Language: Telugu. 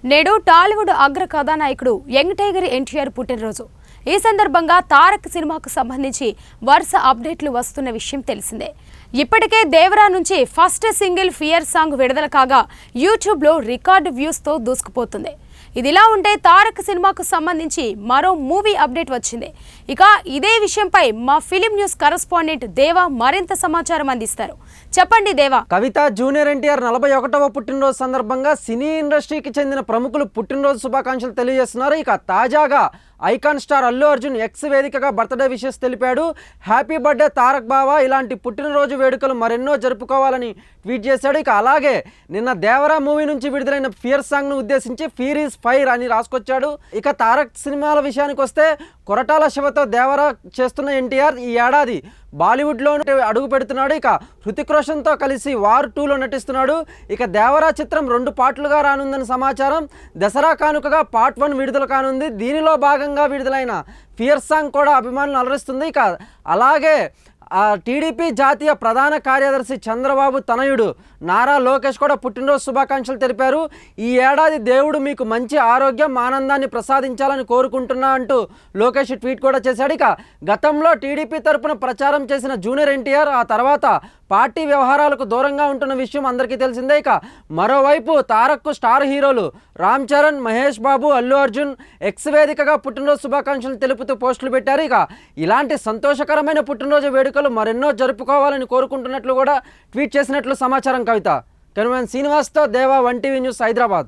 నేడు టాలీవుడ్ అగ్ర కథానాయకుడు యంగ్ టైగర్ ఎన్టీఆర్ పుట్టినరోజు. ఈ సందర్భంగా తారక్ సినిమాకు సంబంధించి వరుస అప్డేట్లు వస్తున్న విషయం తెలిసిందే. ఇప్పటికే దేవరా నుంచి ఫస్ట్ సింగిల్ ఫియర్ సాంగ్ విడుదల కాగా యూట్యూబ్లో రికార్డు వ్యూస్తో దూసుకుపోతుంది. ఇదిలా ఉంటే తారక్ సినిమాకు సంబంధించి మరో మూవీ అప్డేట్ వచ్చింది. ఇక ఇదే విషయంపై మా ఫిలిం న్యూస్ కరెస్పాండెంట్ దేవా మరింత సమాచారం అందిస్తారు. చెప్పండి దేవా. కవిత జూనియర్ ఎన్టీఆర్ 41వ పుట్టినరోజు సందర్భంగా సినీ ఇండస్ట్రీకి చెందిన ప్రముఖులు పుట్టినరోజు శుభాకాంక్షలు తెలియజేస్తున్నారు. ఇక తాజాగా icon star Allu Arjun X వేదికగా బర్త్డే విషెస్ తెలిపాడు. హ్యాపీ బర్త్డే తారక్ బావా, ఇలాంటి పుట్టినరోజు వేడుకలు మరెన్నో జరుపుకోవాలని ట్వీట్ చేశాడు. ఇక అలాగే నిన్న దేవరా మూవీ నుంచి విడుదలైన ఫియర్ సాంగ్ను ఉద్దేశించి ఫియర్ ఈజ్ ఫైర్ అని రాసుకొచ్చాడు. ఇక తారక్ సినిమాల విషయానికి వస్తే కొరటాల శివతో దేవరా చేస్తున్న ఎన్టీఆర్ ఈ ఏడాది బాలీవుడ్లో అడుగు పెడుతున్నాడు. ఇక హృతిక్ రోషన్తో కలిసి వార్ 2లో నటిస్తున్నాడు. ఇక దేవరా చిత్రం 2 పార్ట్లుగా రానుందని సమాచారం. దసరా కానుకగా పార్ట్ 1 విడుదల కానుంది. దీనిలో భాగంగా విడుదలైన ఫియర్ సాంగ్ కూడా అభిమానులు అలరిస్తుంది. ఇక అలాగే టీడీపీ జాతీయ ప్రధాన కార్యదర్శి చంద్రబాబు తనయుడు నారా లోకేష్ కూడా పుట్టినరోజు శుభాకాంక్షలు తెలిపారు. ఈ ఏడాది దేవుడు మీకు మంచి ఆరోగ్యం, ఆనందాన్ని ప్రసాదించాలని కోరుకుంటున్నా అంటూ లోకేష్ ట్వీట్ కూడా చేశాడు. ఇక గతంలో టీడీపీ తరపున ప్రచారం చేసిన జూనియర్ ఎన్టీఆర్ ఆ తర్వాత పార్టీ వ్యవహారాలకు దూరంగా ఉంటున్న విషయం అందరికీ తెలిసిందే. ఇక మరోవైపు తారక్కు స్టార్ హీరోలు రామ్ చరణ్, మహేష్ బాబు, అల్లు అర్జున్ ఎక్స్ వేదికగా పుట్టినరోజు శుభాకాంక్షలు తెలుపుతూ పోస్టులు పెట్టారు. ఇక ఇలాంటి సంతోషకరమైన పుట్టినరోజు వేడుకలు మరెన్నో జరుపుకోవాలని కోరుకుంటున్నట్లు కూడా ట్వీట్ చేసినట్లు సమాచారం. కవిత కెమెరామెన్ శ్రీనివాస్తో దేవా, 1 టీవీ న్యూస్, హైదరాబాద్.